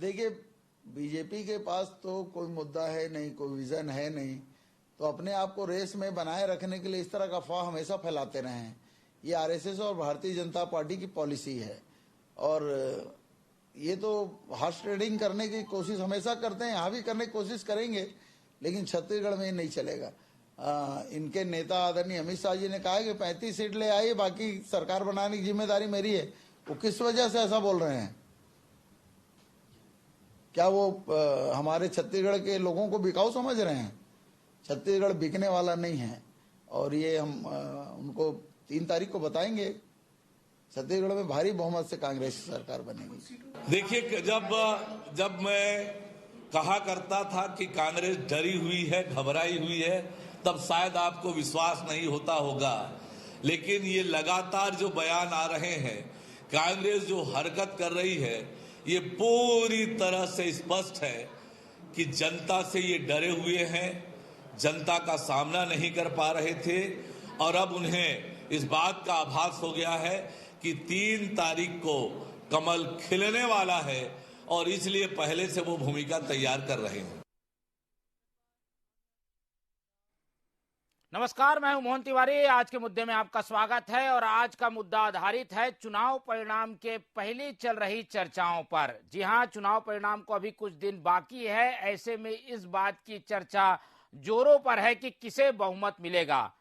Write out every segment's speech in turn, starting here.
देखिए, बीजेपी के पास तो कोई मुद्दा है नहीं, कोई विजन है नहीं, तो अपने आप को रेस में बनाए रखने के लिए इस तरह का अफवाह हमेशा फैलाते रहे हैं। ये आरएसएस और भारतीय जनता पार्टी की पॉलिसी है, और ये तो हॉर्स ट्रेडिंग करने की कोशिश हमेशा करते हैं, यहाँ भी करने की कोशिश करेंगे, लेकिन छत्तीसगढ़ में ये नहीं चलेगा। इनके नेता आदरणीय अमित शाह जी ने कहा है कि 35 सीट ले आइए, बाकी सरकार बनाने की जिम्मेदारी मेरी है। वो किस वजह से ऐसा बोल रहे हैं? क्या वो हमारे छत्तीसगढ़ के लोगों को बिकाऊ समझ रहे हैं? छत्तीसगढ़ बिकने वाला नहीं है, और ये हम उनको 3 तारीख को बताएंगे। छत्तीसगढ़ में भारी बहुमत से कांग्रेस सरकार बनेगी। देखिए, जब मैं कहा करता था कि कांग्रेस डरी हुई है, घबराई हुई है, तब शायद आपको विश्वास नहीं होता होगा, लेकिन ये लगातार जो बयान आ रहे हैं, कांग्रेस जो हरकत कर रही है, ये पूरी तरह से स्पष्ट है कि जनता से ये डरे हुए हैं, जनता का सामना नहीं कर पा रहे थे, और अब उन्हें इस बात का आभास हो गया है कि 3 तारीख को कमल खिलने वाला है, और इसलिए पहले से वो भूमिका तैयार कर रहे हैं। नमस्कार, मैं हूं मोहन तिवारी। आज के मुद्दे में आपका स्वागत है, और आज का मुद्दा आधारित है चुनाव परिणाम के पहले चल रही चर्चाओं पर। जी हां, चुनाव परिणाम को अभी कुछ दिन बाकी है, ऐसे में इस बात की चर्चा जोरों पर है कि किसे बहुमत मिलेगा,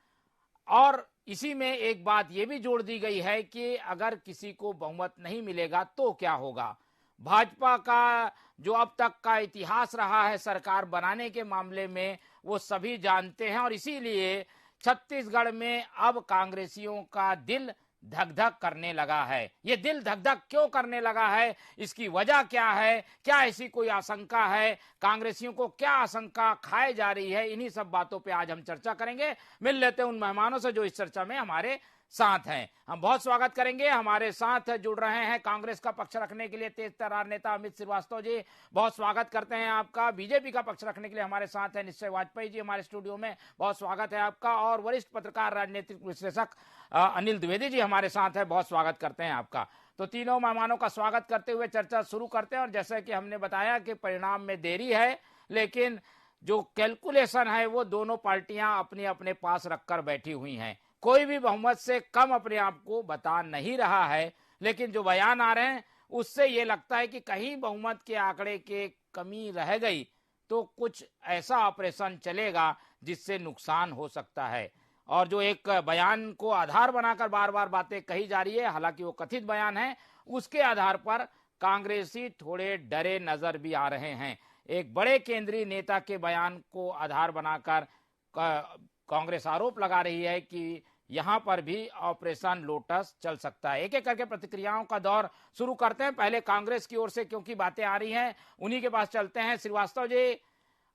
और इसी में एक बात यह भी जोड़ दी गई है कि अगर किसी को बहुमत नहीं मिलेगा तो क्या होगा। भाजपा का जो अब तक का इतिहास रहा है सरकार बनाने के मामले में, वो सभी जानते हैं, और इसीलिए छत्तीसगढ़ में अब कांग्रेसियों का दिल धक धक करने लगा है। ये दिल धक धक क्यों करने लगा है, इसकी वजह क्या है, क्या ऐसी कोई आशंका है, कांग्रेसियों को क्या आशंका खाई जा रही है, इन्हीं सब बातों पे आज हम चर्चा करेंगे। मिल लेते हैं उन मेहमानों से जो इस चर्चा में हमारे साथ हैं। हम बहुत स्वागत करेंगे। हमारे साथ जुड़ रहे हैं कांग्रेस का पक्ष रखने के लिए तेज तर्रार नेता अमित श्रीवास्तव जी, बहुत स्वागत करते हैं आपका। बीजेपी का पक्ष रखने के लिए हमारे साथ है निश्चय वाजपेयी जी हमारे स्टूडियो में, बहुत स्वागत है आपका। और वरिष्ठ पत्रकार राजनीतिक विश्लेषक अनिल द्विवेदी जी हमारे साथ है, बहुत स्वागत करते हैं आपका। तो तीनों मेहमानों का स्वागत करते हुए चर्चा शुरू करते हैं। और जैसे कि हमने बताया कि परिणाम में देरी है, लेकिन जो कैलकुलेशन है वो दोनों पार्टियां अपने अपने पास रखकर बैठी हुई हैं। कोई भी बहुमत से कम अपने आप को बता नहीं रहा है, लेकिन जो बयान आ रहे हैं उससे ये लगता है कि कहीं बहुमत के आंकड़े के कमी रह गई तो कुछ ऐसा ऑपरेशन चलेगा जिससे नुकसान हो सकता है। और जो एक बयान को आधार बनाकर बार बार बातें कही जा रही है, हालांकि वो कथित बयान है, उसके आधार पर कांग्रेसी थोड़े डरे नजर भी आ रहे हैं। एक बड़े केंद्रीय नेता के बयान को आधार बनाकर कांग्रेस आरोप लगा रही है कि यहां पर भी ऑपरेशन लोटस चल सकता है। एक एक करके प्रतिक्रियाओं का दौर शुरू करते हैं। पहले कांग्रेस की ओर से क्योंकि बातें आ रही हैं, उन्हीं के पास चलते हैं। श्रीवास्तव जी,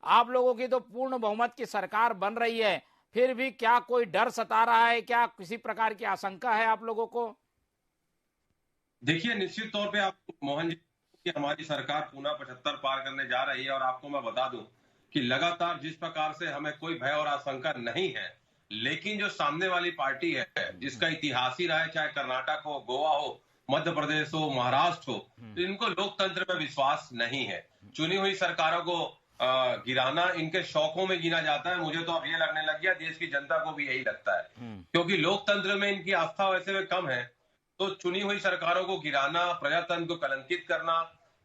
आप लोगों की तो पूर्ण बहुमत की सरकार बन रही है, फिर भी क्या कोई डर सता रहा है, क्या किसी प्रकार की आशंका है आप लोगों को? देखिए, निश्चित तौर पे आप मोहन जी की हमारी सरकार पूना 75 पार करने जा रही है, और आपको मैं बता दूं कि लगातार जिस प्रकार से हमें कोई भय और आशंका नहीं है, लेकिन जो सामने वाली पार्टी है जिसका इतिहास ही रहा है, चाहे कर्नाटक हो, गोवा हो, मध्य प्रदेश हो, महाराष्ट्र हो, तो इनको लोकतंत्र में विश्वास नहीं है। चुनी हुई सरकारों को गिराना इनके शौकों में गिना जाता है। मुझे तो अब ये लगने लग गया देश की जनता को भी यही लगता है, क्योंकि लोकतंत्र में इनकी आस्था वैसे में कम है। तो चुनी हुई सरकारों को गिराना, प्रजातंत्र को कलंकित करना,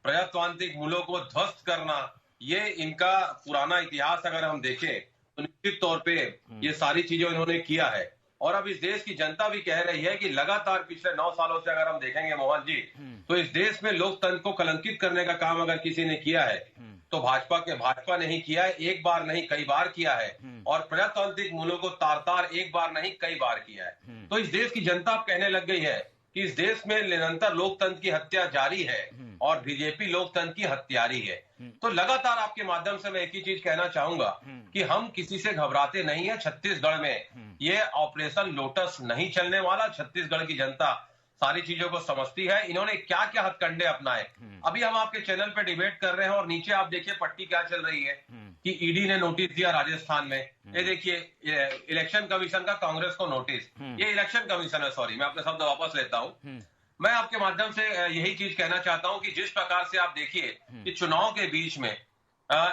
प्रजातांत्रिक मूल्यों को ध्वस्त करना, ये इनका पुराना इतिहास अगर हम देखें तो निश्चित तौर पे ये सारी चीजें इन्होंने किया है। और अब इस देश की जनता भी कह रही है कि लगातार पिछले 9 सालों से अगर हम देखेंगे मोहन जी, तो इस देश में लोकतंत्र को कलंकित करने का काम अगर किसी ने किया है तो भाजपा ने ही किया है। एक बार नहीं, कई बार किया है, और प्रजातांत्रिक मूल्यों को तार एक बार नहीं, कई बार किया है। तो इस देश की जनता अब कहने लग गई है कि इस देश में निरंतर लोकतंत्र की हत्या जारी है, और बीजेपी लोकतंत्र की हत्यारी है। तो लगातार आपके माध्यम से मैं एक ही चीज कहना चाहूंगा कि हम किसी से घबराते नहीं है। छत्तीसगढ़ में ये ऑपरेशन लोटस नहीं चलने वाला। छत्तीसगढ़ की जनता सारी चीजों को समझती है। इन्होंने क्या क्या हथकंडे अपनाए, अभी हम आपके चैनल पे डिबेट कर रहे हैं, और नीचे आप देखिए पट्टी क्या चल रही है कि ईडी ने नोटिस दिया राजस्थान में। ये देखिए, इलेक्शन कमीशन का कांग्रेस को नोटिस, ये इलेक्शन कमीशन है, सॉरी मैं अपने शब्द वापस लेता हूं। मैं आपके माध्यम से यही चीज कहना चाहता हूं कि जिस प्रकार से आप देखिए कि चुनाव के बीच में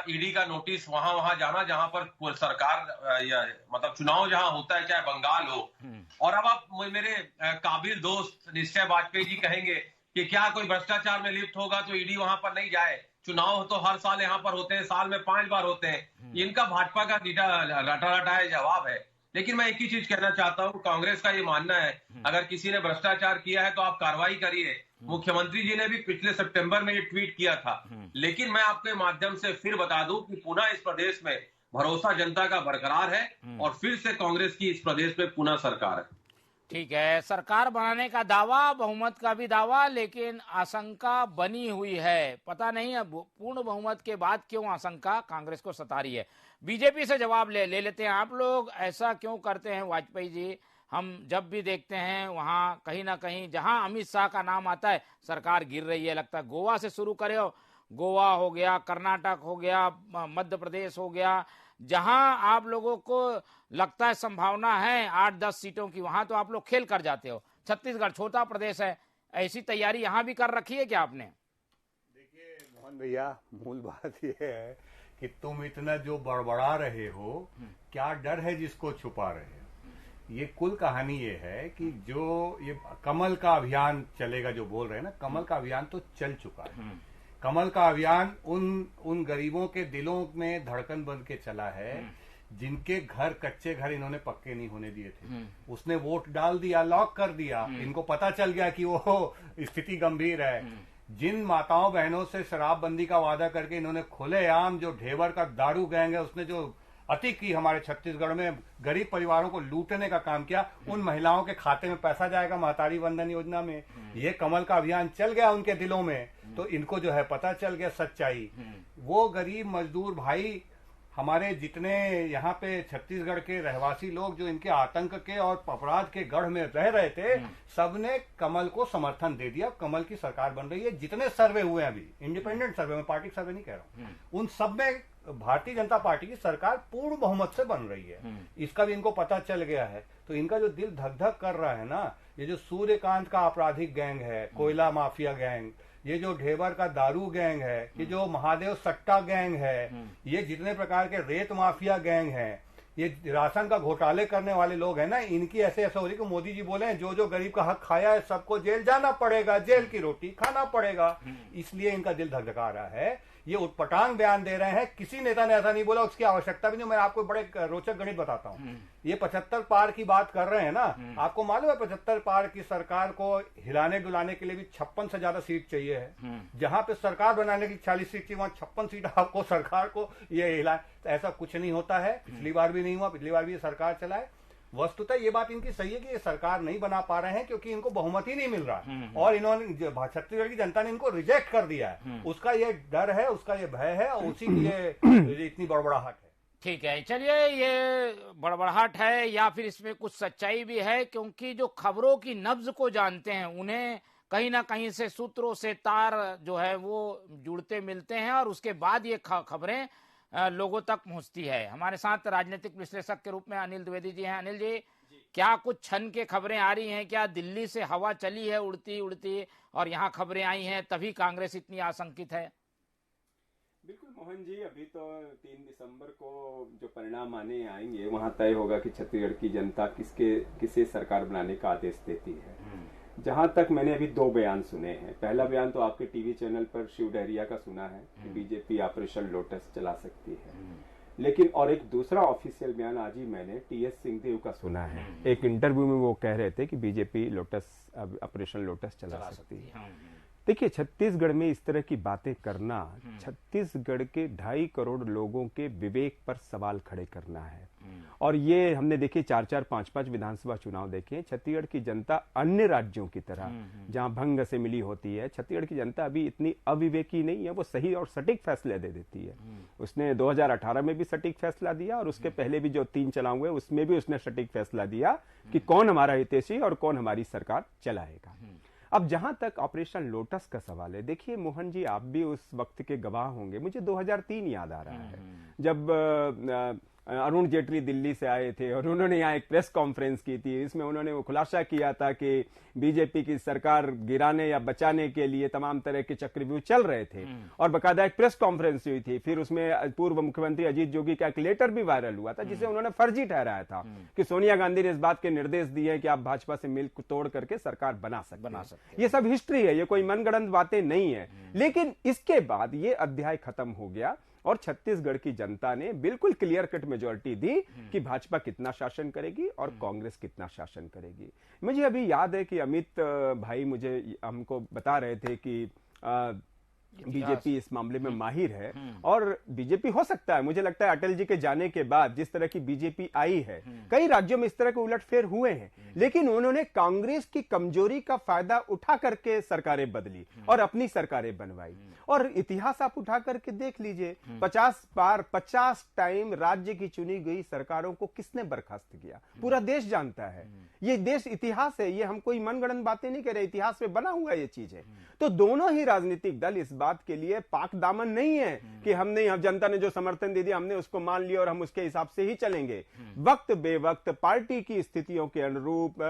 ईडी का नोटिस वहां जाना जहां पर सरकार या मतलब चुनाव जहां होता है, चाहे बंगाल हो, और अब आप मेरे काबिल दोस्त निश्चय वाजपेयी जी कहेंगे कि क्या कोई भ्रष्टाचार में लिप्त होगा तो ईडी वहां पर नहीं जाए। चुनाव तो हर साल यहां पर होते हैं, साल में 5 बार होते हैं। इनका भाजपा का रटा जवाब है। लेकिन मैं एक ही चीज कहना चाहता हूं, कांग्रेस का ये मानना है अगर किसी ने भ्रष्टाचार किया है तो आप कार्रवाई करिए। मुख्यमंत्री जी ने भी पिछले सितंबर में ये ट्वीट किया था। लेकिन मैं आपके माध्यम से फिर बता दूं कि पुनः इस प्रदेश में भरोसा जनता का बरकरार है और फिर से कांग्रेस की इस प्रदेश में पुनः सरकार है। ठीक है, सरकार बनाने का दावा, बहुमत का भी दावा, लेकिन आशंका बनी हुई है। पता नहीं अब पूर्ण बहुमत के बाद क्यों आशंका कांग्रेस को सता रही है। बीजेपी से जवाब ले लेते हैं। आप लोग ऐसा क्यों करते हैं वाजपेयी जी? हम जब भी देखते हैं वहां कहीं ना कहीं जहां अमित शाह का नाम आता है सरकार गिर रही है। लगता है गोवा से शुरू करे हो, गोवा हो गया, कर्नाटक हो गया, मध्य प्रदेश हो गया, जहां आप लोगों को लगता है संभावना है 8-10 सीटों की, वहां तो आप लोग खेल कर जाते हो। छत्तीसगढ़ छोटा प्रदेश है, ऐसी तैयारी यहां भी कर रखी है क्या आपने? देखिए मोहन भैया, मूल बात यह है कि तुम इतना जो बड़बड़ा रहे हो, क्या डर है जिसको छुपा रहे हो? ये कुल कहानी ये है कि जो ये कमल का अभियान चलेगा, जो बोल रहे हैं ना, कमल का अभियान तो चल चुका है। कमल का अभियान उन गरीबों के दिलों में धड़कन बन के चला है जिनके घर, कच्चे घर इन्होंने पक्के नहीं होने दिए थे। उसने वोट डाल दिया, लॉक कर दिया। इनको पता चल गया कि वो स्थिति गंभीर है। जिन माताओं बहनों से शराबबंदी का वादा करके इन्होंने खुलेआम जो ढेबर का दारू गैंग है उसने जो अति की हमारे छत्तीसगढ़ में गरीब परिवारों को लूटने का काम किया, उन महिलाओं के खाते में पैसा जाएगा महतारी वंदन योजना में। ये कमल का अभियान चल गया उनके दिलों में, तो इनको जो है पता चल गया सच्चाई। वो गरीब मजदूर भाई, हमारे जितने यहाँ पे छत्तीसगढ़ के रहवासी लोग जो इनके आतंक के और अपराध के गढ़ में रह रहे थे, सबने कमल को समर्थन दे दिया। कमल की सरकार बन रही है। जितने सर्वे हुए अभी, इंडिपेंडेंट सर्वे में, पार्टी सर्वे नहीं कह रहा हूं, उन सब में भारतीय जनता पार्टी की सरकार पूर्ण बहुमत से बन रही है। इसका भी इनको पता चल गया है। तो इनका जो दिल धक धक कर रहा है ना, ये जो सूर्यकांत का आपराधिक गैंग है, कोयला माफिया गैंग, ये जो ढेबर का दारू गैंग है, ये जो महादेव सट्टा गैंग है, ये जितने प्रकार के रेत माफिया गैंग है, ये राशन का घोटाले करने वाले लोग हैं ना, इनकी ऐसे हो रही कि मोदी जी बोले जो जो गरीब का हक खाया है सबको जेल जाना पड़ेगा, जेल की रोटी खाना पड़ेगा। इसलिए इनका दिल धकधका रहा है। ये उटपटांग बयान दे रहे हैं। किसी नेता ने ऐसा नहीं बोला, उसकी आवश्यकता भी नहीं। मैं आपको बड़े रोचक गणित बताता हूं। ये 75 पार की बात कर रहे हैं ना, आपको मालूम है 75 पार की सरकार को हिलाने डुलाने के लिए भी 56 से ज्यादा सीट चाहिए है। जहां पे सरकार बनाने की 40 सीट थी, वहां 56 सीट आपको सरकार को ये हिलाए, तो ऐसा कुछ नहीं होता है। पिछली बार भी नहीं हुआ, पिछली बार भी ये सरकार चलाए। वस्तुतः ये बात इनकी सही है कि ये सरकार नहीं बना पा रहे हैं क्योंकि इनको बहुमत ही नहीं मिल रहा और इन्होंने छत्तीसगढ़ की जनता ने इनको रिजेक्ट कर दिया है। उसका ये डर है, उसका ये भय है और उसी की ये इतनी बड़बड़ाहट है। ठीक है, चलिए, ये बड़बड़ाहट है या फिर इसमें कुछ सच्चाई भी है, क्योंकि जो खबरों की नब्ज को जानते हैं उन्हें कहीं ना कहीं से सूत्रों से तार जो है वो जुड़ते मिलते हैं और उसके बाद ये खबरें लोगों तक पहुंचती है। हमारे साथ राजनीतिक विश्लेषक के रूप में अनिल द्विवेदी जी हैं। अनिल जी, क्या कुछ क्षण के खबरें आ रही हैं? क्या दिल्ली से हवा चली है उड़ती उड़ती और यहाँ खबरें आई हैं तभी कांग्रेस इतनी आशंकित है? बिल्कुल मोहन जी, अभी तो 3 दिसंबर को जो परिणाम आने आएंगे वहां तय होगा कि छत्तीसगढ़ की जनता किसे सरकार बनाने का आदेश देती है। जहां तक मैंने अभी 2 बयान सुने हैं। पहला बयान तो आपके टीवी चैनल पर शिव डहरिया का सुना है कि बीजेपी ऑपरेशन लोटस चला सकती है, लेकिन और एक दूसरा ऑफिशियल बयान आज ही मैंने टीएस सिंहदेव का सुना है। एक इंटरव्यू में वो कह रहे थे कि बीजेपी ऑपरेशन लोटस चला सकती है। देखिए, छत्तीसगढ़ में इस तरह की बातें करना छत्तीसगढ़ के 2.5 करोड़ लोगों के विवेक पर सवाल खड़े करना है। और ये हमने देखे 4-4, 5-5 विधानसभा चुनाव देखे। छत्तीसगढ़ की जनता अन्य राज्यों की तरह जहां भंग से मिली होती है, छत्तीसगढ़ की जनता अभी इतनी अविवेकी नहीं है। वो सही और सटीक फैसले दे देती है। उसने 2018 में भी सटीक फैसला दिया और उसके पहले भी जो 3 चुनाव हुए उसमें भी उसने सटीक फैसला दिया कि कौन हमारा हितैषी और कौन हमारी सरकार चलाएगा। अब जहां तक ऑपरेशन लोटस का सवाल है, देखिए मोहन जी, आप भी उस वक्त के गवाह होंगे। मुझे 2003 याद आ रहा है, जब अरुण जेटली दिल्ली से आए थे और उन्होंने यहाँ एक प्रेस कॉन्फ्रेंस की थी। इसमें उन्होंने वो खुलासा किया था कि बीजेपी की सरकार गिराने या बचाने के लिए तमाम तरह के चक्रव्यूह चल रहे थे और बकायदा एक प्रेस कॉन्फ्रेंस हुई थी। फिर उसमें पूर्व मुख्यमंत्री अजीत जोगी का एक लेटर भी वायरल हुआ था जिसे उन्होंने फर्जी ठहराया था कि सोनिया गांधी ने इस बात के निर्देश दिए कि आप भाजपा से मिल तोड़ करके सरकार बना सकते। ये सब हिस्ट्री है, ये कोई मनगढ़ंत बातें नहीं है। लेकिन इसके बाद ये अध्याय खत्म हो गया और छत्तीसगढ़ की जनता ने बिल्कुल क्लियर कट मेजॉरिटी दी कि भाजपा कितना शासन करेगी और कांग्रेस कितना शासन करेगी। मुझे अभी याद है कि अमित भाई हमको बता रहे थे कि बीजेपी इस मामले में माहिर है और बीजेपी हो सकता है, मुझे लगता है अटल जी के जाने के बाद जिस तरह की बीजेपी आई है कई राज्यों में इस तरह के उलटफेर हुए हैं, लेकिन उन्होंने कांग्रेस की कमजोरी का फायदा उठा करके सरकारें बदली और अपनी सरकारें बनवाई। और इतिहास आप उठा करके देख लीजिए, 50 टाइम राज्य की चुनी गई सरकारों को किसने बर्खास्त किया, पूरा देश जानता है। ये देश इतिहास है, ये हम कोई मनगढ़ंत बातें नहीं कह रहे, इतिहास में बना हुआ ये चीज है। तो दोनों ही राजनीतिक दल इस बात के लिए पाक दामन नहीं है कि हम जनता ने जो समर्थन दे दिया हमने उसको मान लिया और हम उसके हिसाब से ही चलेंगे। वक्त बेवक्त पार्टी की स्थितियों के अनुरूप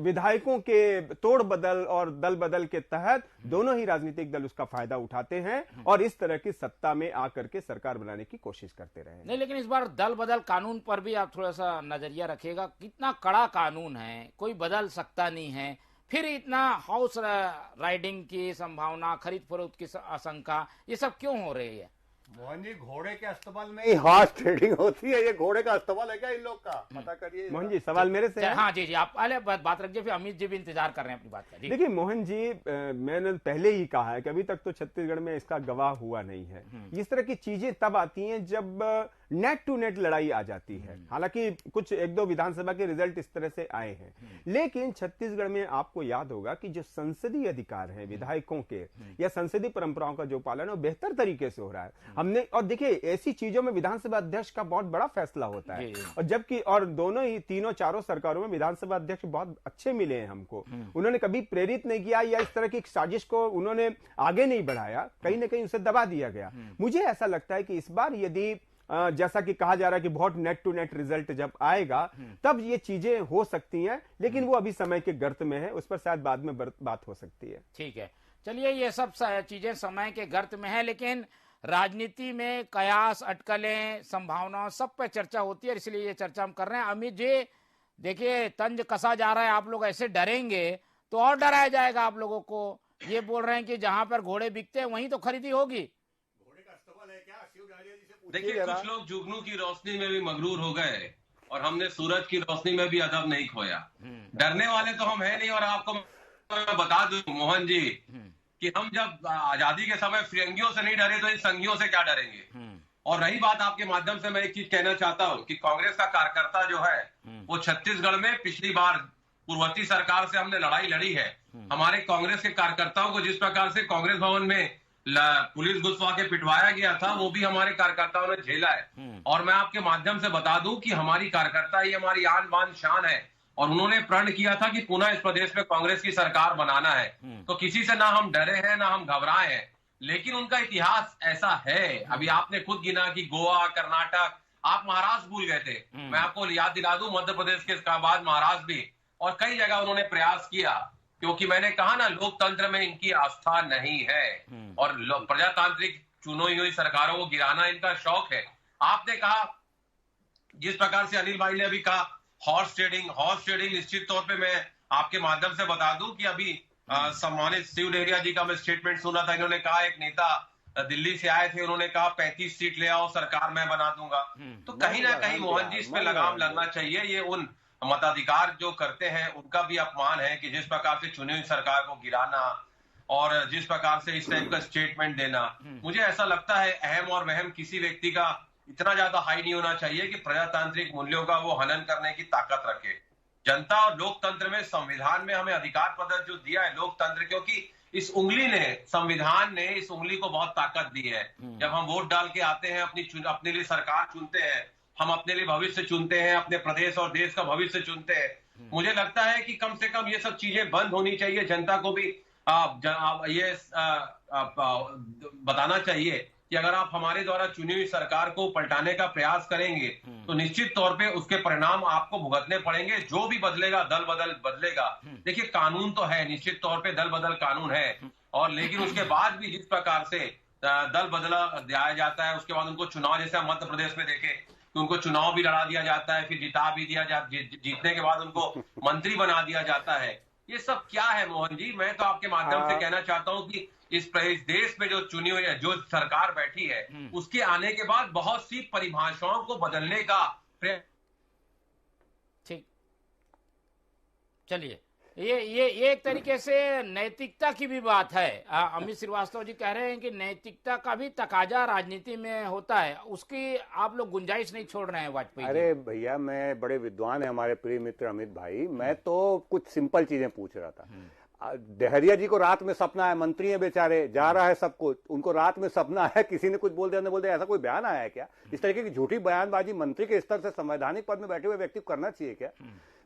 विधायकों के तोड़ बदल और दल बदल के तहत दोनों ही राजनीतिक दल उसका फायदा उठाते हैं और इस तरह की सत्ता में आकर के सरकार बनाने की कोशिश करते रहे। नहीं, लेकिन इस बार दल बदल कानून पर भी आप थोड़ा सा नजरिया रखिएगा। कितना कड़ा कानून है, कोई बदल सकता नहीं है, फिर इतना हाउस राइडिंग की संभावना, खरीद फरोख्त की आशंका, ये सब क्यों हो रही है? मोहन जी, घोड़े के अस्तबल में ही हॉर्स ट्रेडिंग होती है, ये घोड़े का अस्तबल है क्या इन लोग का? पता करिए मोहन जी, सवाल मेरे से है। हाँ जी, आप पहले बात रखिए, फिर अमित जी भी इंतजार कर रहे हैं अपनी बात का। देखिए मोहन जी, मैंने पहले ही कहा है कि अभी तक तो छत्तीसगढ़ में इसका गवाह हुआ नहीं है। इस तरह की चीजें तब आती हैं जब नेट टू नेट लड़ाई आ जाती है। हालांकि कुछ एक दो विधानसभा के रिजल्ट इस तरह से आए हैं, लेकिन छत्तीसगढ़ में आपको याद होगा कि जो संसदीय अधिकार है विधायकों के या संसदीय परंपराओं का जो पालन है बेहतर तरीके से हो रहा है। हमने और देखिए ऐसी चीजों में विधानसभा अध्यक्ष का बहुत बड़ा फैसला होता है और जबकि और दोनों ही तीनों चारों सरकारों में विधानसभा अध्यक्ष बहुत अच्छे मिले हैं हमको। उन्होंने कभी प्रेरित नहीं किया या इस तरह की साजिश को उन्होंने आगे नहीं बढ़ाया, कहीं ना कहीं उसे दबा दिया गया। मुझे ऐसा लगता है कि इस बार यदि जैसा कि कहा जा रहा है कि बहुत नेट टू नेट रिजल्ट जब आएगा तब ये चीजें हो सकती हैं, लेकिन वो अभी समय के गर्त में है, उस पर शायद बाद में बात हो सकती है। ठीक है, चलिए, ये सब चीजें समय के गर्त में है, लेकिन राजनीति में कयास, अटकलें, संभावनाओं सब पे चर्चा होती है, इसलिए ये चर्चा हम कर रहे हैं। अमित जी, देखिए तंज कसा जा रहा है, आप लोग ऐसे डरेंगे तो और डराया जाएगा आप लोगों को। ये बोल रहे हैं कि जहां पर घोड़े बिकते हैं वहीं तो खरीदी होगी। देखिए, कुछ लोग जुगनू की रोशनी में भी मगरूर हो गए और हमने सूरज की रोशनी में भी अदब नहीं खोया। डरने वाले तो हम है नहीं। और आपको मैं बता दूं मोहन जी कि हम जब आजादी के समय फिरंगियों से नहीं डरे तो इन संघियों से क्या डरेंगे। और रही बात, आपके माध्यम से मैं एक चीज कहना चाहता हूं कि कांग्रेस का कार्यकर्ता जो है वो छत्तीसगढ़ में पिछली बार पूर्ववर्ती सरकार से हमने लड़ाई लड़ी है। हमारे कांग्रेस के कार्यकर्ताओं को जिस प्रकार से कांग्रेस भवन में पुलिस घुसवा के पिटवाया गया था वो भी हमारे कार्यकर्ताओं ने झेला है। और मैं आपके माध्यम से बता दूं कि हमारी कार्यकर्ता ही हमारी आन बान शान है और उन्होंने प्रण किया था कि पुनः इस प्रदेश में कांग्रेस की सरकार बनाना है। तो किसी से ना हम डरे हैं ना हम घबराए हैं, लेकिन उनका इतिहास ऐसा है। अभी आपने खुद गिना कि गोवा, कर्नाटक, आप महाराष्ट्र भूल गए थे। मैं आपको याद दिला दूं, मध्य प्रदेश के बाद महाराष्ट्र भी और कई जगह उन्होंने प्रयास किया, क्योंकि मैंने कहा ना लोकतंत्र में इनकी आस्था नहीं है और प्रजातांत्रिक चुनी हुई सरकारों को गिराना इनका शौक है। आपने कहा, जिस प्रकार से अनिल भाई ने अभी कहा, हॉर्स ट्रेडिंग निश्चित तौर पे मैं आपके माध्यम से बता दूं कि अभी सम्मानित शिव डेहरिया जी का मैं स्टेटमेंट सुना था। इन्होंने कहा, एक नेता दिल्ली से आए थे, उन्होंने कहा 35 सीट ले आओ, सरकार मैं बना दूंगा। तो कहीं ना कहीं मोहन जी इसमें लगाम लगना चाहिए। ये उन मताधिकार जो करते हैं उनका भी अपमान है कि जिस प्रकार से चुनी हुई सरकार को गिराना और जिस प्रकार से इस टाइप का स्टेटमेंट देना, मुझे ऐसा लगता है अहम और वहम किसी व्यक्ति का इतना ज्यादा हाई नहीं होना चाहिए कि प्रजातांत्रिक मूल्यों का वो हनन करने की ताकत रखे। जनता और लोकतंत्र में संविधान में हमें अधिकार पद जो दिया है लोकतंत्र, क्योंकि इस उंगली ने, संविधान ने इस उंगली को बहुत ताकत दी है। जब हम वोट डाल के आते हैं, अपने लिए सरकार चुनते हैं, हम अपने लिए भविष्य चुनते हैं, अपने प्रदेश और देश का भविष्य चुनते हैं। मुझे लगता है कि कम से कम ये सब चीजें बंद होनी चाहिए। जनता को भी ये बताना चाहिए कि अगर आप हमारे द्वारा चुनी हुई सरकार को पलटाने का प्रयास करेंगे तो निश्चित तौर पे उसके परिणाम आपको भुगतने पड़ेंगे। जो भी बदलेगा, दल बदल बदलेगा। देखिए, कानून तो है, निश्चित तौर पे दल बदल कानून है, और लेकिन उसके बाद भी जिस प्रकार से दल बदला दिया जाता है, उसके बाद उनको चुनाव, जैसे हम मध्य प्रदेश में देखें तो उनको चुनाव भी लड़ा दिया जाता है, फिर जिता भी दिया जाता, जीतने के बाद उनको मंत्री बना दिया जाता है। ये सब क्या है मोहन जी? मैं तो आपके माध्यम से कहना चाहता हूं कि इस देश में जो चुनी हुई है, जो सरकार बैठी है, उसके आने के बाद बहुत सी परिभाषाओं को बदलने का प्रयास। ठीक, चलिए, ये एक तरीके से नैतिकता की भी बात है। अमित श्रीवास्तव जी कह रहे हैं कि नैतिकता का भी तकाजा राजनीति में होता है, उसकी आप लोग गुंजाइश नहीं छोड़ रहे हैं वाजपेयी। अरे भैया, मैं बड़े विद्वान है हमारे प्रिय मित्र अमित भाई, मैं तो कुछ सिंपल चीजें पूछ रहा था। डहरिया जी को रात में सपना है, मंत्री है बेचारे, जा रहा है सब कुछ, उनको रात में सपना है, किसी ने कुछ बोल दिया, ऐसा कोई बयान आया है क्या? इस तरीके की झूठी बयानबाजी मंत्री के स्तर से संवैधानिक पद में बैठे हुए व्यक्ति को करना चाहिए क्या?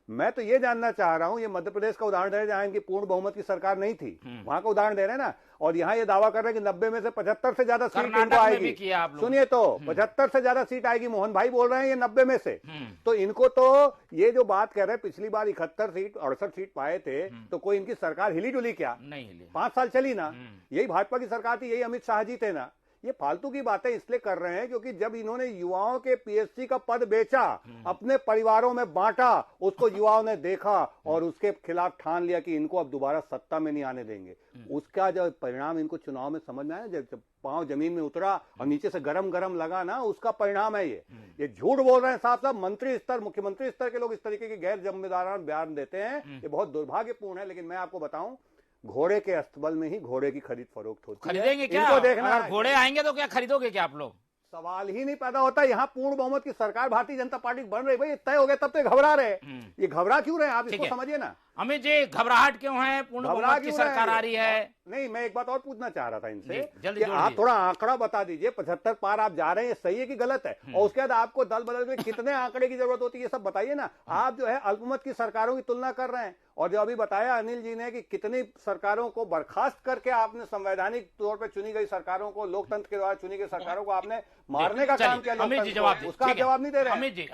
मैं तो ये जानना चाह रहा हूं, ये मध्य प्रदेश का उदाहरण दे रहे हैं जहां इनकी पूर्ण बहुमत की सरकार नहीं थी, वहां का उदाहरण दे रहे हैं ना, और यहाँ ये दावा कर रहे हैं कि 90 में से 75 से ज्यादा सीट इनको आएगी। सुनिए तो 75 से ज्यादा सीट आएगी, मोहन भाई बोल रहे हैं ये 90 में से। तो इनको तो ये जो बात कह रहे हैं, पिछली बार 71 सीट 68 सीट पाए थे, तो कोई इनकी सरकार हिली डुली क्या? नहीं हिली, 5 साल चली ना। यही भाजपा की सरकार थी, यही अमित शाह जी थे ना। ये फालतू की बातें इसलिए कर रहे हैं क्योंकि जब इन्होंने युवाओं के पीएससी का पद बेचा, अपने परिवारों में बांटा, उसको युवाओं ने देखा और उसके खिलाफ ठान लिया कि इनको अब दोबारा सत्ता में नहीं आने देंगे। उसका जब परिणाम इनको चुनाव में समझ में आया, जब पांव जमीन में उतरा और नीचे से गरम गरम लगा ना, उसका परिणाम है ये झूठ बोल रहे हैं साहब। मंत्री स्तर, मुख्यमंत्री स्तर के लोग इस तरीके के गैर जिम्मेदाराना बयान देते हैं, ये बहुत दुर्भाग्यपूर्ण है। लेकिन मैं आपको बताऊं, घोड़े के अस्तबल में ही घोड़े की खरीद फरोख्त होती है। खरीदेंगे क्या? इनको देखना, अगर घोड़े आएंगे तो क्या खरीदोगे क्या आप लोग? सवाल ही नहीं पैदा होता। यहाँ पूर्ण बहुमत की सरकार भारतीय जनता पार्टी बन रही, भाई तय हो गया, तब तो घबरा रहे। ये घबरा क्यों रहे? आप इसको समझिए ना। अमित जी, घबराहट क्यों है? पूर्ण बहुमत की सरकार आ रही है। नहीं, मैं एक बात और पूछना चाह रहा था इनसे कि आप थोड़ा आंकड़ा बता दीजिए, 75 पार आप जा रहे हैं, ये सही है कि गलत है? और उसके बाद आपको दल बदल में कितने आंकड़े की जरूरत होती है, ये सब बताइए ना। आप जो है अल्पमत की सरकारों की तुलना कर रहे हैं, और जो अभी बताया अनिल जी ने कि कितनी सरकारों को बर्खास्त करके आपने संवैधानिक तौर पर चुनी गई सरकारों को, लोकतंत्र के द्वारा चुनी गई सरकारों को आपने मारने का काम किया। अमित जी जवाब, उसका जवाब नहीं दे रहे। अमित जी,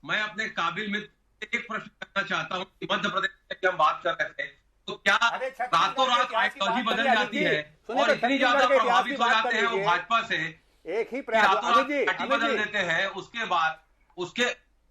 मैं अपने काबिल मित्र एक प्रश्न करना चाहता हूँ कि मध्य प्रदेश में हम बात कर रहे थे, तो क्या रातों रात आइडियोलॉजी बदल जाती है और इतनी ज्यादा प्रभावित हो जाते हैं वो भाजपा से, एक ही प्रयास बदल देते हैं? उसके बाद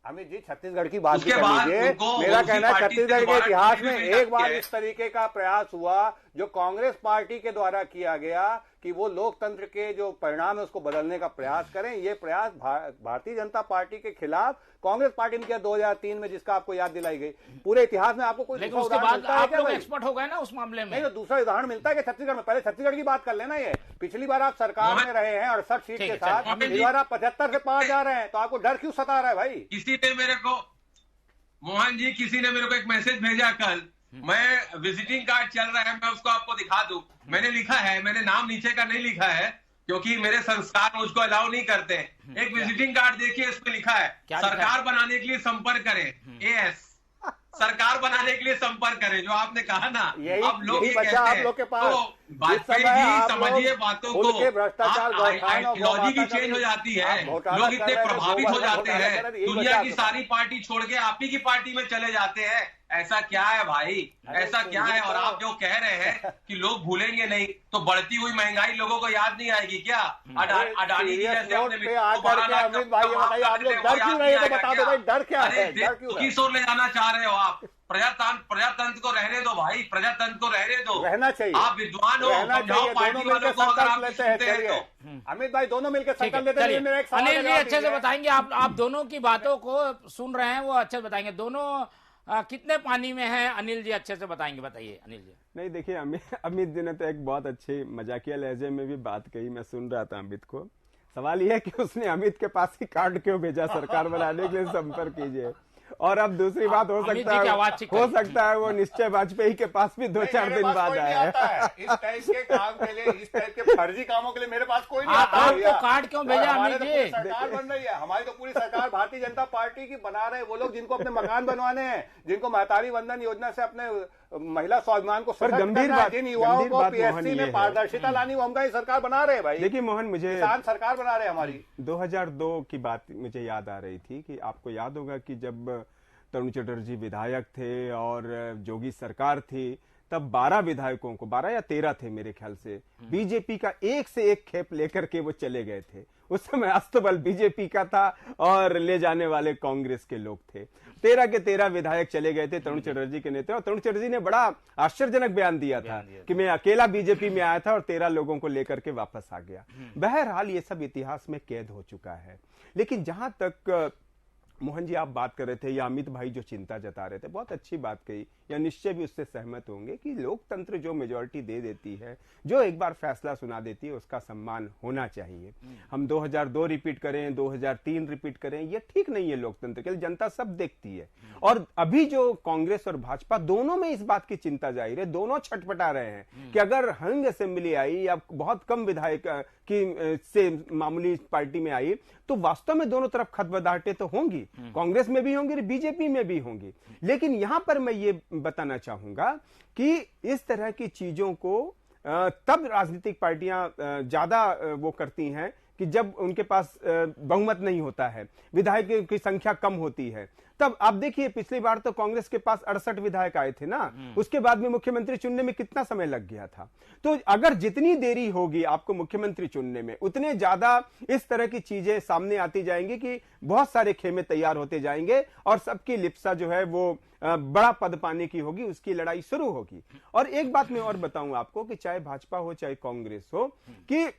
अमित जी, छत्तीसगढ़ की बात कर लीजिए। मेरा कहना है छत्तीसगढ़ के इतिहास में एक बार इस तरीके का प्रयास हुआ जो कांग्रेस पार्टी के द्वारा किया गया कि वो लोकतंत्र के जो परिणाम है उसको बदलने का प्रयास करें। ये प्रयास भारतीय जनता पार्टी के खिलाफ कांग्रेस पार्टी ने किया 2003 में, जिसका आपको याद दिलाई गई। पूरे इतिहास में आपको कोई दूसरा उदाहरण मिलता है? आप लोग एक्सपर्ट हो गए ना उस मामले में। नहीं, तो दूसरा उदाहरण मिलता है कि छत्तीसगढ़ में, पहले छत्तीसगढ़ की बात कर लेना। ये पिछली बार आप सरकार में रहे हैं 68 सीट के साथ, इस बार आप 75 से पार जा रहे हैं, तो आपको डर क्यों सता रहा है भाई? किसी ने मेरे को, मोहन जी, किसी ने मेरे को एक मैसेज भेजा कल, मैं विजिटिंग कार्ड चल रहा है, मैं उसको आपको दिखा दूं। मैंने लिखा है, मैंने नाम नीचे का नहीं लिखा है क्योंकि मेरे संस्कार मुझको अलाउ नहीं करते। एक विजिटिंग कार्ड देखिए, इसमें लिखा है सरकार बनाने के लिए संपर्क करें। एएस सरकार बनाने के लिए संपर्क करें, जो आपने कहा ना। अब लोग ये कहते हैं, तो वाजपेयी जी समझिए बातों को, आइडियोलॉजी की चेंज हो जाती है, लोग इतने प्रभावित हो जाते हैं, दुनिया की सारी पार्टी छोड़ के आप ही की पार्टी में चले जाते हैं। ऐसा क्या है भाई, ऐसा क्या है? और आप जो कह रहे हैं कि लोग भूलेंगे नहीं, तो बढ़ती हुई महंगाई लोगों को याद नहीं आएगी क्या? अडानी जी जैसे आप लोग डर क्यों रहे हैं? बता दो भाई, डर क्या है? किस ओर ले जाना चाह रहे हो आप? प्रजातंत्र को रहने दो भाई, प्रजातंत्र को रहने दो, रहना चाहिए। आप विद्वान हो, समझाओ पार्टी वालों को, अगर आप सुनते हैं तो। अमित भाई, दोनों मिलकर संकल्प लेते हैं। अनिल जी अच्छे से बताएंगे, आप दोनों की बातों को सुन रहे हैं, वो अच्छे से बताएंगे। दोनों कितने पानी में हैं, अनिल जी अच्छे से बताएंगे, बताइए अनिल जी। नहीं, देखिए, अमित जी ने तो एक बहुत अच्छी मजाकिया लहजे में भी बात कही, मैं सुन रहा था अमित को। सवाल यह है कि उसने अमित के पास ही कार्ड क्यों भेजा, सरकार बनाने के लिए संपर्क कीजिए। और अब दूसरी बात, हो सकता है वो निश्चय वाजपेयी के पास भी 2-4 दिन बाद आया है। इस टाइप के काम के लिए, इस टाइप के फर्जी कामों के लिए मेरे पास कोई नहीं आता। आपको कार्ड क्यों भेजा अमित जी? सरकार बन रही है, हमारी तो पूरी सरकार भारतीय जनता पार्टी की बना रहे हैं वो लोग जिनको अपने मकान बनवाने हैं, जिनको महतारी वंदन योजना से अपने महिला स्वाभिमान को पर सशक्त गंभीर करना, बात, जिन युवाओं गंभीर को बात मोहन पीएससी ये में है। पारदर्शिता लानी, वो हमका ही सरकार बना रहे हैं भाई। देखिए मोहन, मुझे किसान सरकार बना रहे हैं हमारी। 2002 की बात मुझे याद आ रही थी कि आपको याद होगा कि जब तरुण चटर्जी विधायक थे और जोगी सरकार थी, तब 12 विधायकों को, 12 या 13 थे मेरे ख्याल से, बीजेपी का एक से एक खेप लेकर के वो चले गए थे। उस समय अस्तबल बीजेपी का था और ले जाने वाले कांग्रेस के लोग थे। 13 के 13 विधायक चले गए थे तरुण चटर्जी के नेतृत्व। और तरुण चटर्जी ने बड़ा आश्चर्यजनक बयान दिया था कि मैं अकेला बीजेपी में आया था और 13 लोगों को लेकर के वापस आ गया। बहरहाल ये सब इतिहास में कैद हो चुका है। लेकिन जहां तक मोहन जी आप बात कर रहे थे, या अमित भाई जो चिंता जता रहे थे, बहुत अच्छी बात कही, या निश्चय भी उससे सहमत होंगे कि लोकतंत्र जो मेजॉरिटी दे देती है, जो एक बार फैसला सुना देती है, उसका सम्मान होना चाहिए। हम 2002 रिपीट करें, 2003 रिपीट करें, ये ठीक नहीं है लोकतंत्र के लिए। जनता सब देखती है। और अभी जो कांग्रेस और भाजपा दोनों में इस बात की चिंता जाहिर है, दोनों छटपटा रहे हैं कि अगर हंग असेंबली आई या बहुत कम विधायक की से मामूली पार्टी में आई, तो वास्तव में दोनों तरफ खतबदाहटें तो होंगी, कांग्रेस में भी होंगी और बीजेपी में भी होंगी। लेकिन यहां पर मैं ये बताना चाहूंगा कि इस तरह की चीजों को तब राजनीतिक पार्टियां ज्यादा वो करती हैं कि जब उनके पास बहुमत नहीं होता है, विधायकों की संख्या कम होती है। तब आप देखिए, पिछली बार तो कांग्रेस के पास 68 विधायक आए थे ना, उसके बाद में मुख्यमंत्री चुनने में कितना समय लग गया था। तो अगर जितनी देरी होगी आपको मुख्यमंत्री चुनने में, उतने ज्यादा इस तरह की चीजें सामने आती जाएंगी कि बहुत सारे खेमे तैयार होते जाएंगे और सबकी लिप्सा जो है वो बड़ा पद पाने की होगी, उसकी लड़ाई शुरू होगी। और एक बात मैं और बताऊं आपको कि चाहे भाजपा हो चाहे कांग्रेस हो, कि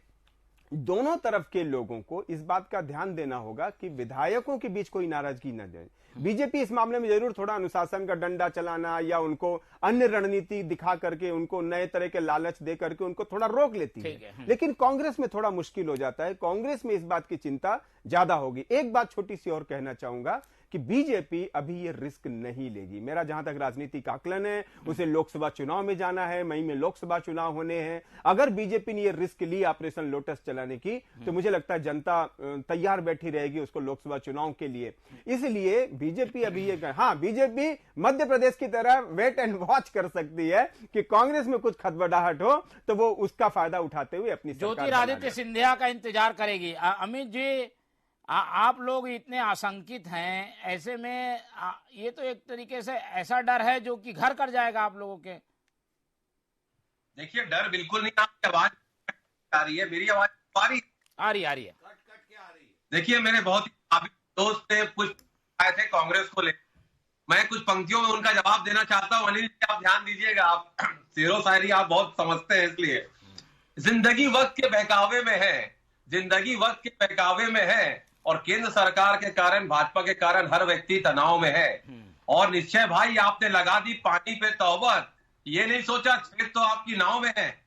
दोनों तरफ के लोगों को इस बात का ध्यान देना होगा कि विधायकों के बीच कोई नाराजगी न जाए। बीजेपी इस मामले में जरूर थोड़ा अनुशासन का डंडा चलाना या उनको अन्य रणनीति दिखा करके, उनको नए तरह के लालच दे करके उनको थोड़ा रोक लेती है। लेकिन कांग्रेस में थोड़ा मुश्किल हो जाता है। कांग्रेस में इस बात की चिंता ज्यादा होगी। एक बात छोटी सी और कहना चाहूंगा कि बीजेपी अभी ये रिस्क नहीं लेगी। मेरा जहां तक राजनीतिक आकलन है, उसे लोकसभा चुनाव में जाना है, मई में लोकसभा चुनाव होने हैं। अगर बीजेपी ने ये रिस्क ली ऑपरेशन लोटस चलाने की, तो मुझे लगता है जनता तैयार बैठी रहेगी उसको लोकसभा चुनाव के लिए। इसलिए बीजेपी अभी ये, हाँ, बीजेपी मध्य प्रदेश की तरह वेट एंड वॉच कर सकती है कि कांग्रेस में कुछ खदबदाहट हो तो वो उसका फायदा उठाते हुए अपनी ज्योतिरादित्य सिंधिया का इंतजार करेगी। अमित जी, आप लोग इतने आशंकित हैं, ऐसे में ये तो एक तरीके से ऐसा डर है जो कि घर कर जाएगा आप लोगों के। देखिए, डर बिल्कुल नहीं। आपकी आवाज आ रही है, मेरी आवाज आ रही है। कट के आ रही है। देखिए, मेरे बहुत ही दोस्त ने कुछ आए थे कांग्रेस को लेकर, मैं कुछ पंक्तियों में उनका जवाब देना चाहता हूं। अनिल जी, आप ध्यान दीजिएगा, आप शेरो शायरी आप बहुत समझते हैं, इसलिए। जिंदगी वक्त के बहकावे में है, जिंदगी वक्त के बहकावे में है, और केंद्र सरकार के कारण, भाजपा के कारण हर व्यक्ति तनाव में है। और निश्चय भाई, आपने लगा दी पानी पे तौबत, ये नहीं सोचा छेद तो आपकी नाव में है।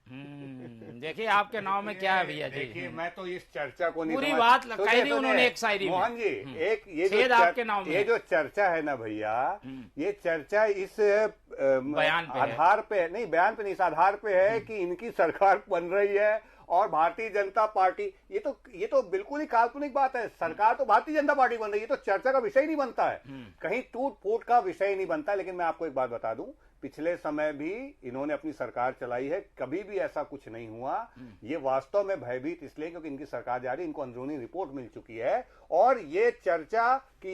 देखिए आपके नाव में क्या है भैया जी। देखिए, मैं तो इस चर्चा को नहीं, पूरी बात कही थी उन्होंने एक शायरी में। मोहन जी, एक ये जो चर्चा है ना भैया, ये चर्चा इस बयान पे आधार पे नहीं, बयान पे नहीं, इस आधार पे है कि इनकी सरकार बन रही है और भारतीय जनता पार्टी, ये तो बिल्कुल ही काल्पनिक बात है। सरकार तो भारतीय जनता पार्टी बन रही है, तो चर्चा का विषय नहीं बनता है, कहीं टूट फूट का विषय नहीं बनता। लेकिन मैं आपको एक बात बता दूं, पिछले समय भी इन्होंने अपनी सरकार चलाई है, कभी भी ऐसा कुछ नहीं हुआ। ये वास्तव में भयभीत इसलिए क्योंकि इनकी सरकार जा रही है, इनको अंदरूनी रिपोर्ट मिल चुकी है। और ये चर्चा कि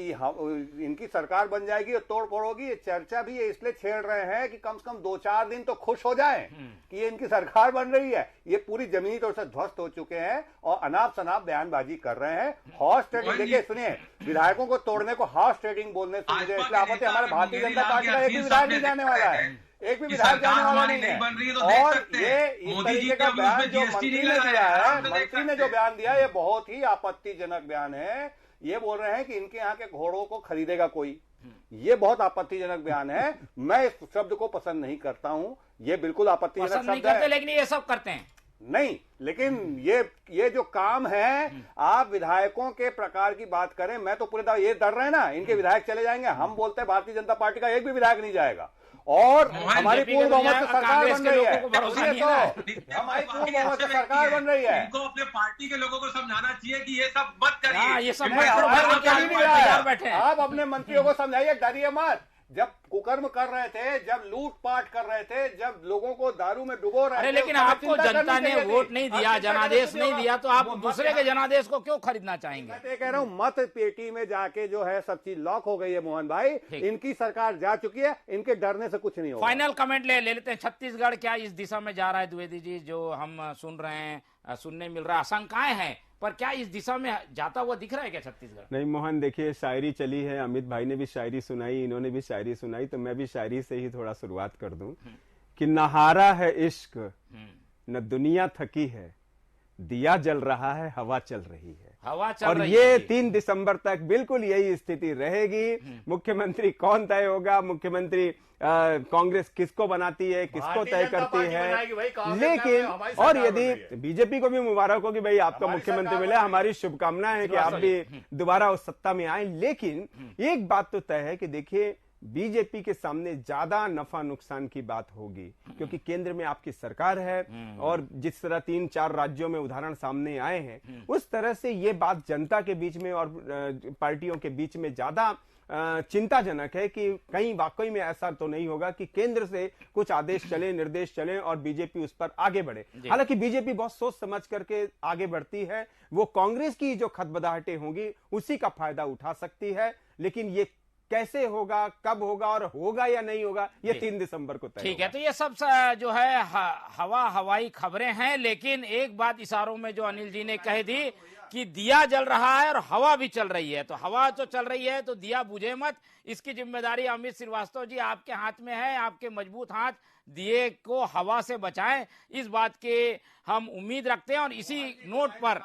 इनकी सरकार बन जाएगी और तोड़ फोड़ होगी, ये चर्चा भी ये इसलिए छेड़ रहे हैं कि कम से कम 2-4 दिन तो खुश हो जाएं कि ये इनकी सरकार बन रही है। ये पूरी जमीनी तौर से ध्वस्त हो चुके हैं और अनाप शनाप बयानबाजी कर रहे हैं। हॉर्स ट्रेडिंग, देखिए सुनिए, विधायकों को तोड़ने को हॉर्स ट्रेडिंग बोलने से मुझे इसलिए आपत्ति, हमारे भारतीय जनता पार्टी का एक भी विधायक नहीं जाने वाला है, एक भी विधायक जाने वाला नहीं है। और ये इस तरीके का बयान जो मंत्री ने दिया है, मंत्री ने जो बयान दिया, ये बहुत ही आपत्तिजनक बयान है। ये बोल रहे हैं कि इनके यहाँ के घोड़ों को खरीदेगा कोई, ये बहुत आपत्तिजनक बयान है। मैं इस शब्द को पसंद नहीं करता हूं, ये बिल्कुल आपत्तिजनक शब्द है। लेकिन ये सब करते हैं नहीं, लेकिन ये जो काम है, आप विधायकों के प्रकार की बात करें, मैं तो पूरे ये डर रहे हैं ना इनके विधायक चले जाएंगे। हम बोलते हैं भारतीय जनता पार्टी का एक भी विधायक नहीं जाएगा और हमारी पूर्ण बहुमत से सरकार बन रही है, हमारी पूर्ण बहुमत से सरकार बन रही है। इनको अपने पार्टी के लोगों को समझाना चाहिए कि ये सब मत करिए, ये सब आप अपने मंत्रियों को समझाइए, डरिए मत। जब कुकर्म कर रहे थे, जब लूटपाट कर रहे थे, जब लोगों को दारू में डुबो रहे थे। अरे लेकिन आपको जनता ने वोट नहीं दिया, जनादेश नहीं दिया, तो आप दूसरे के जनादेश को क्यों खरीदना चाहेंगे? मैं कह रहा हूँ मत पेटी में जाके जो है सब चीज लॉक हो गई है मोहन भाई। इनकी सरकार जा चुकी है, इनके डरने से कुछ नहीं होगा। फाइनल कमेंट ले लेते हैं। छत्तीसगढ़ क्या इस दिशा में जा रहा है द्विवेदी जी? जो हम सुन रहे हैं, सुनने मिल रहा है, आशंकाएं हैं, पर क्या इस दिशा में जाता हुआ दिख रहा है क्या छत्तीसगढ़? नहीं मोहन, देखिए शायरी चली है, अमित भाई ने भी शायरी सुनाई, इन्होंने भी शायरी सुनाई, तो मैं भी शायरी से ही थोड़ा शुरुआत कर दूं कि नहारा है इश्क, न दुनिया थकी है, दिया जल रहा है, हवा चल रही है, हवा चल और रही ये है। 3 दिसंबर तक बिल्कुल यही स्थिति रहेगी। मुख्यमंत्री कौन तय होगा, मुख्यमंत्री कांग्रेस किसको बनाती है, किसको तय करती है, लेकिन और यदि बीजेपी को भी मुबारक हो कि भाई आपका मुख्यमंत्री मिला, हमारी शुभकामनाएं हैं कि आप भी दोबारा उस सत्ता में आए। लेकिन एक बात तो तय है कि देखिए बीजेपी के सामने ज्यादा नफा नुकसान की बात होगी, क्योंकि केंद्र में आपकी सरकार है और जिस तरह 3-4 राज्यों में उदाहरण सामने आए हैं, उस तरह से ये बात जनता के बीच में और पार्टियों के बीच में ज्यादा चिंताजनक है कि कहीं वाकई में ऐसा तो नहीं होगा कि केंद्र से कुछ आदेश चले, निर्देश चले और बीजेपी उस पर आगे बढ़े। हालांकि बीजेपी बहुत सोच समझ करके आगे बढ़ती है, वो कांग्रेस की जो खतबदाहटें होंगी उसी का फायदा उठा सकती है, लेकिन ये कैसे होगा, कब होगा और होगा या नहीं होगा, ये 3 दिसंबर को तय ठीक है। तो ये सब जो है हवाई खबरें हैं, लेकिन एक बात इशारों में जो अनिल जी ने कह दी कि दिया जल रहा है और हवा भी चल रही है, तो हवा तो चल रही है तो दिया बुझे मत। इसकी जिम्मेदारी अमित श्रीवास्तव जी आपके हाथ में है, आपके मजबूत हाथ दिए को हवा से बचाएं, इस बात के हम उम्मीद रखते हैं। और इसी नोट पर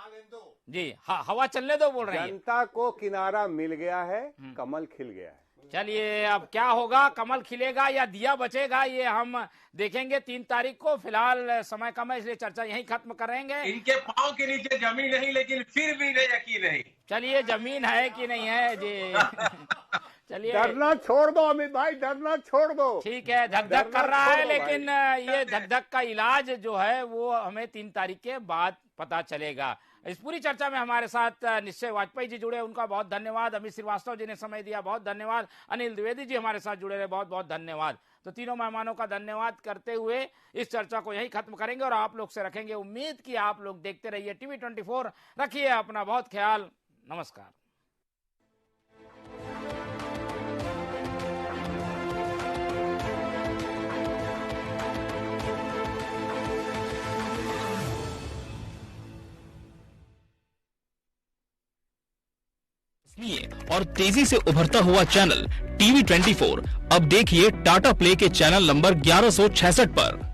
जी हवा चलने दो बोल रहे हैं। जनता को किनारा मिल गया है, कमल खिल गया है। चलिए अब क्या होगा, कमल खिलेगा या दिया बचेगा, ये हम देखेंगे 3 तारीख को। फिलहाल समय कम है इसलिए चर्चा यहीं खत्म करेंगे। इनके पांव के नीचे जमीन नहीं, लेकिन फिर भी यकीन नहीं। चलिए जमीन है कि नहीं है जी चलिए डरना छोड़ दो अमित भाई, डरना छोड़ दो। ठीक है, धक धक कर रहा है, लेकिन ये धक धक का इलाज जो है वो हमें 3 तारीख के बाद पता चलेगा। इस पूरी चर्चा में हमारे साथ निश्चय वाजपेयी जी जुड़े, उनका बहुत धन्यवाद। अमित श्रीवास्तव जी ने समय दिया, बहुत धन्यवाद। अनिल द्विवेदी जी हमारे साथ जुड़े रहे, बहुत बहुत धन्यवाद। तो तीनों मेहमानों का धन्यवाद करते हुए इस चर्चा को यहीं खत्म करेंगे और आप लोग से रखेंगे उम्मीद कि आप लोग देखते रहिए टीवी 24। रखिए अपना बहुत ख्याल, नमस्कार। और तेजी से उभरता हुआ चैनल टीवी 24 अब देखिए टाटा प्ले के चैनल नंबर 1166 पर।